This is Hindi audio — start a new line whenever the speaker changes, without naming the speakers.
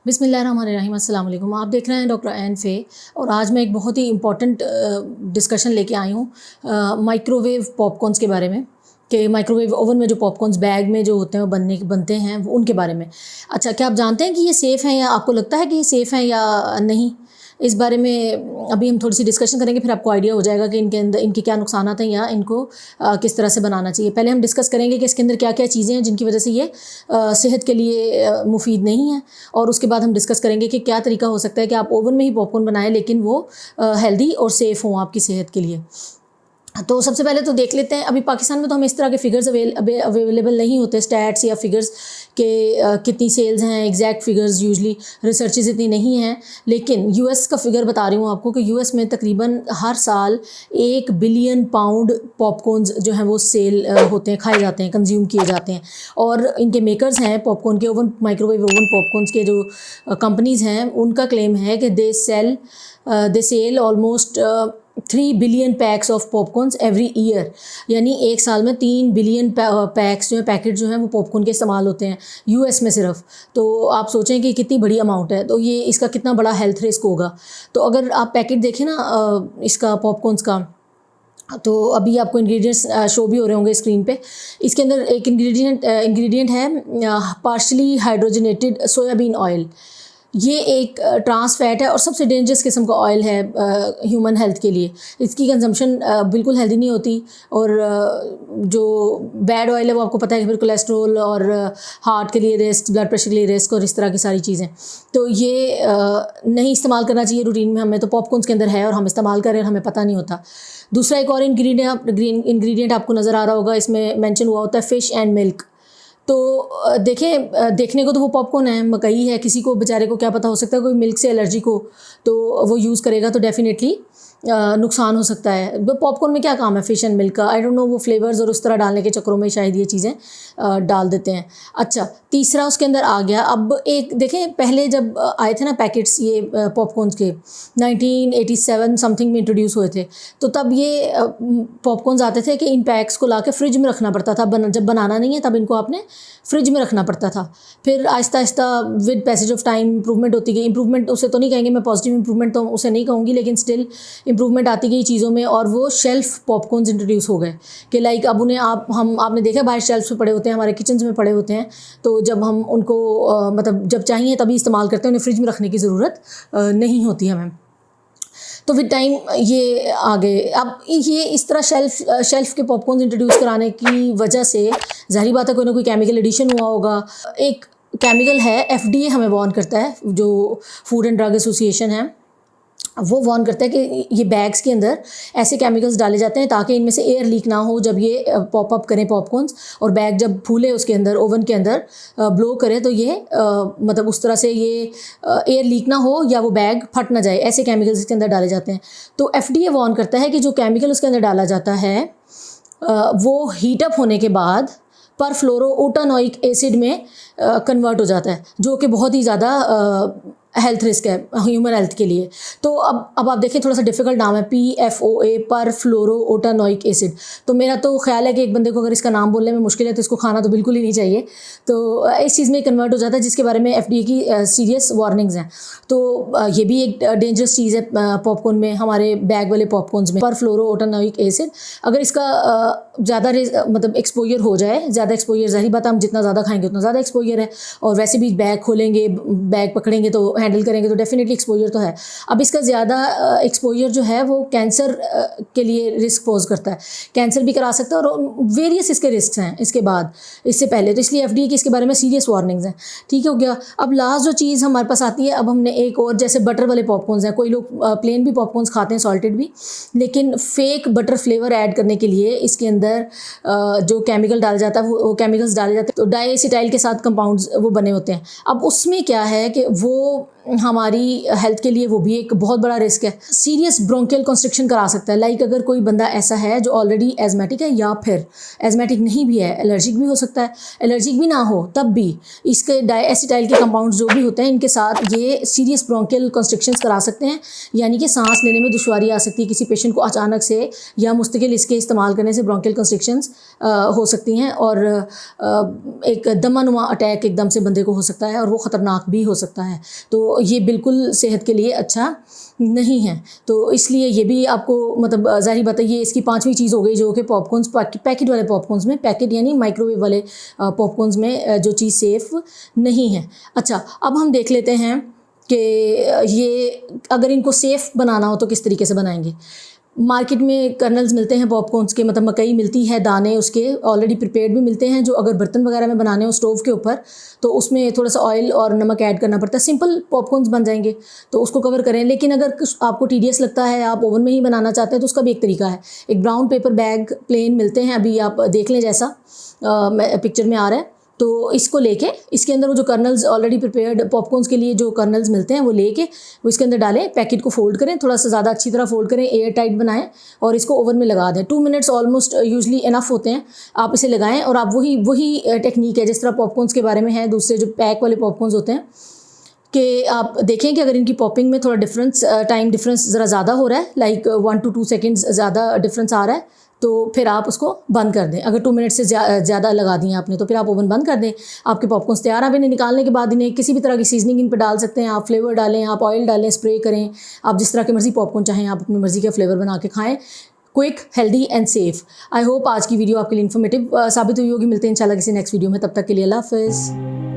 बिस्मिल्लाहिर्रहमानिर्रहीम, अस्सलाम वालेकुम। आप देख रहे हैं डॉक्टर एन फे और आज मैं एक बहुत ही इम्पॉर्टेंट डिस्कशन लेके आई हूँ माइक्रोवेव पॉपकॉर्न्स के बारे में कि माइक्रोवेव ओवन में जो पॉपकॉर्न्स बैग में जो होते हैं वो बनते हैं उनके बारे में। अच्छा, क्या आप जानते हैं कि ये सेफ़ हैं या आपको लगता है कि ये सेफ़ हैं या नहीं? इस बारे में अभी हम थोड़ी सी डिस्कशन करेंगे, फिर आपको आइडिया हो जाएगा कि इनके अंदर इनके क्या नुकसानात हैं या इनको किस तरह से बनाना चाहिए। पहले हम डिस्कस करेंगे कि इसके अंदर क्या क्या चीज़ें हैं जिनकी वजह से ये सेहत के लिए मुफीद नहीं है, और उसके बाद हम डिस्कस करेंगे कि क्या तरीका हो सकता है कि आप ओवन में ही पॉपकॉर्न बनाएं लेकिन वो हेल्दी और सेफ़ हों आपकी सेहत के लिए। तो सबसे पहले तो देख लेते हैं, अभी पाकिस्तान में तो हमें इस तरह के फिगर्स अवेलेबल नहीं होते, स्टैट्स या फिगर्स के कितनी सेल्स हैं, एग्जैक्ट फिगर्स यूजली रिसर्चेस इतनी नहीं हैं। लेकिन यूएस का फिगर बता रही हूँ आपको कि यूएस में तकरीबन हर साल 1 बिलियन पाउंड पॉपकॉर्न्स जो हैं वो सेल होते हैं, खाए जाते हैं, कंज्यूम किए जाते हैं। और इनके मेकर्स हैं पॉपकॉर्न के, ओवन माइक्रोवेव ओवन पॉपकॉर्न्स के जो कंपनीज़ हैं, उनका क्लेम है कि they sell almost 3 billion PACS of popcorns every year, यानी एक साल में 3 बिलियन पैक्स जो है, पैकेट जो हैं वो पॉपकॉर्न के इस्तेमाल होते हैं यूएस में सिर्फ। तो आप सोचें कि कितनी बड़ी अमाउंट है, तो ये इसका कितना बड़ा हेल्थ रिस्क होगा। तो अगर आप पैकेट देखें ना इसका पॉपकॉर्न्स का, तो अभी आपको इंग्रेडिएंट्स शो भी हो रहे होंगे स्क्रीन पे। इसके अंदर एक इंग्रेडिएंट है पार्शली हाइड्रोजनेटेड सोयाबीन ऑयल। ये एक ट्रांस फैट है और सबसे डेंजरस किस्म का ऑयल है ह्यूमन हेल्थ के लिए। इसकी कंजम्पशन बिल्कुल हेल्दी नहीं होती, और जो बैड ऑयल है वो आपको पता है कि फिर कोलेस्ट्रोल और हार्ट के लिए रिस्क, ब्लड प्रेशर के लिए रिस्क और इस तरह की सारी चीज़ें। तो ये नहीं इस्तेमाल करना चाहिए रूटीन में हमें। तो पॉपकॉर्न्स के अंदर है और हम इस्तेमाल कर रहे हैं और हमें पता नहीं होता। दूसरा एक और इंग्रेडिएंट आपको नज़र आ रहा होगा, इसमें मेंशन हुआ होता है फ़िश एंड मिल्क। तो देखें, देखने को तो वो पॉपकॉर्न है, मकई है, किसी को बेचारे को क्या पता, हो सकता है कोई मिल्क से एलर्जिक हो तो वो यूज़ करेगा तो डेफिनेटली नुकसान हो सकता है। वो पॉपकॉर्न में क्या काम है फ़िश एंड मिल्क का? आई डोंट नो, वो फ्लेवर्स और उस तरह डालने के चक्करों में शायद ये चीज़ें डाल देते हैं। अच्छा, तीसरा उसके अंदर आ गया। अब एक देखें, पहले जब आए थे ना पैकेट्स ये पॉपकॉर्न्स के 1987 समथिंग में इंट्रोड्यूस हुए थे, तो तब ये पॉपकॉर्न्स आते थे कि इन पैक्स को ला के फ्रिज में रखना पड़ता था। जब बनाना नहीं है तब इनको आपने फ्रिज में रखना पड़ता था। फिर Aahista Aahista with passage of time improvement होती गई। इंप्रूवमेंट उसे तो नहीं कहेंगे, मैं पॉजिटिव इंप्रूवमेंट तो उसे नहीं कहूँगी, लेकिन स्टिल इंप्रूवमेंट आती गई चीज़ों में, और वो शेल्फ़ पॉपकॉर्न्स इंट्रोड्यूस हो गए कि लाइक अब उन्हें आपने देखा बाहर शेल्फ्स पे पड़े होते हैं, हमारे किचन्स में पड़े होते हैं। तो जब हम उनको मतलब जब चाहिए तभी इस्तेमाल करते हैं, उन्हें फ्रिज में रखने की ज़रूरत नहीं होती हमें। तो विद टाइम ये आ गए। अब ये इस तरह शेल्फ़ के पॉपकॉर्न इंट्रोड्यूस कराने की वजह से ज़ाहिर बात है कोई ना कोई केमिकल एडिशन हुआ होगा। एक केमिकल है, एफडीए हमें वार्न करता है, जो फूड एंड ड्रग एसोसिएशन है, वो वार्न करता है कि ये बैग्स के अंदर ऐसे केमिकल्स डाले जाते हैं ताकि इनमें से एयर लीक ना हो जब ये पॉप अप करें पॉपकॉर्न्स, और बैग जब फूले उसके अंदर ओवन के अंदर ब्लो करें तो ये मतलब उस तरह से ये एयर लीक ना हो या वो बैग फट ना जाए, ऐसे केमिकल्स इसके अंदर डाले जाते हैं। तो एफडीए वार्न करता है कि जो केमिकल उसके अंदर डाला जाता है वो हीट अप होने के बाद परफ्लोरोओटानोइक एसिड में कन्वर्ट हो जाता है, जो कि बहुत ही ज़्यादा हेल्थ रिस्क है ह्यूमन हेल्थ के लिए। तो अब आप देखें, थोड़ा सा डिफ़िकल्ट नाम है, PFOA, परफ्लोरोओटानोइक एसिड। तो मेरा तो ख्याल है कि एक बंदे को अगर इसका नाम बोलने में मुश्किल है तो इसको खाना तो बिल्कुल ही नहीं चाहिए। तो इस चीज़ में कन्वर्ट हो जाता है, जिसके बारे में FDA की सीरियस वार्निंग्स हैं। तो ये भी एक डेंजरस चीज़ है पॉपकॉर्न में, हमारे बैग वाले पॉपकॉर्न्स में, परफ्लोरोओटानोइक एसिड। अगर इसका ज़्यादा मतलब एक्सपोजर हो जाए, ज़्यादा एक्सपोजर, ज़ाहिर बात हम जितना ज़्यादा खाएंगे उतना ज़्यादा एक्सपोजर है, और वैसे भी बैग खोलेंगे, बैग पकड़ेंगे तो हैंडल करेंगे तो डेफिनेटली एक्सपोजर तो है। अब इसका ज़्यादा एक्सपोजर जो है वो कैंसर के लिए रिस्क पोज करता है, कैंसर भी करा सकता है, और वेरियस इसके रिस्क हैं इसके बाद, इससे पहले। तो इसलिए FDA की इसके बारे में सीरियस वार्निंग्स हैं। ठीक हो गया। अब लास्ट जो चीज़ हमारे पास आती है, अब हमने एक और, जैसे बटर वाले पॉपकॉर्न्स हैं, कोई लोग प्लेन भी पॉपकॉर्न्स खाते हैं, सॉल्टेड भी, लेकिन फेक बटर फ्लेवर ऐड करने के लिए इसके अंदर जो केमिकल डाला जाता है वो केमिकल्स डाले जाते हैं, तो डाइएसिटाइल के साथ कंपाउंड्स वो बने होते हैं। अब उसमें क्या है कि वो हमारी हेल्थ के लिए वो भी एक बहुत बड़ा रिस्क है। सीरियस ब्रोंकियल कंस्ट्रिक्शन करा सकता है। लाइक अगर कोई बंदा ऐसा है जो ऑलरेडी एजमेटिक है या फिर एजमेटिक नहीं भी है, एलर्जिक भी हो सकता है, एलर्जिक भी ना हो तब भी इसके डायएसिटाइल के कंपाउंड्स जो भी होते हैं इनके साथ ये सीरियस ब्रोंकियल कंस्ट्रिक्शंस करा सकते हैं, यानी कि सांस लेने में दुश्वारी आ सकती है किसी पेशेंट को अचानक से, या मुस्तकिल इसके इस्तेमाल करने से ब्रोंकियल कंस्ट्रिक्शंस हो सकती हैं और एक दमानुमा अटैक एकदम से बंदे को हो सकता है और वो ख़तरनाक भी हो सकता है। तो ये बिल्कुल सेहत के लिए अच्छा नहीं है। तो इसलिए ये भी आपको मतलब ज़ाहिर बात है, ये इसकी पांचवी चीज़ हो गई जो कि पॉपकॉर्न्स, पैकेट वाले पॉपकॉर्न्स में, पैकेट यानी माइक्रोवेव वाले पॉपकॉर्न्स में जो चीज़ सेफ़ नहीं है। अच्छा, अब हम देख लेते हैं कि ये अगर इनको सेफ़ बनाना हो तो किस तरीके से बनाएंगे। मार्केट में कर्नल्स मिलते हैं पॉपकॉर्न्स के, मतलब मकई मिलती है, दाने उसके ऑलरेडी प्रिपेयर्ड भी मिलते हैं, जो अगर बर्तन वगैरह में बनाने हो स्टोव के ऊपर तो उसमें थोड़ा सा ऑयल और नमक ऐड करना पड़ता है, सिंपल पॉपकॉर्न्स बन जाएंगे, तो उसको कवर करें। लेकिन अगर आपको टीडियस लगता है, आप ओवन में ही बनाना चाहते हैं, तो उसका भी एक तरीका है। एक ब्राउन पेपर बैग प्लेन मिलते हैं, अभी आप देख लें जैसा पिक्चर में आ रहा है, तो इसको लेके इसके अंदर वो जो कर्नल्स ऑलरेडी प्रिपेयर्ड पॉपकॉर्न्स के लिए जो कर्नल्स मिलते हैं वो लेके वो इसके अंदर डालें, पैकेट को फोल्ड करें, थोड़ा सा ज़्यादा अच्छी तरह फोल्ड करें, एयर टाइट बनाएं और इसको ओवन में लगा दें। 2 मिनट्स ऑलमोस्ट यूजली इनफ होते हैं, आप इसे लगाएं और आप वही टेक्निक है जिस तरह पॉपकॉर्न्स के बारे में है दूसरे जो पैक वाले पॉपकॉर्न्स होते हैं, कि आप देखें कि अगर इनकी पॉपिंग में थोड़ा डिफरेंस, टाइम डिफरेंस ज़रा ज़्यादा हो रहा है, लाइक 1 to 2 सेकेंड्स ज़्यादा डिफरेंस आ रहा है, तो फिर आप उसको बंद कर दें। अगर 2 मिनट से ज़्यादा लगा दिए आपने तो फिर आप ओवन बंद कर दें। आपके पॉपकॉर्न्स तैयार। आप इन्हें निकालने के बाद इन्हें किसी भी तरह की सीजनिंग इन पर डाल सकते हैं, आप फ्लेवर डालें, आप ऑयल डालें, स्प्रे करें, आप जिस तरह के मर्ज़ी पॉपकॉर्न चाहें आप अपनी मर्ज़ी का फ्लेवर बना के खाएँ। Quick, healthy and safe. I hope आज की वीडियो आपके लिए इन्फॉर्मेटिव साबित हुई होगी। मिलते हैं इंशाल्लाह किसी नेक्स्ट वीडियो में, तब तक के लिए अल्लाह हाफ़िज़।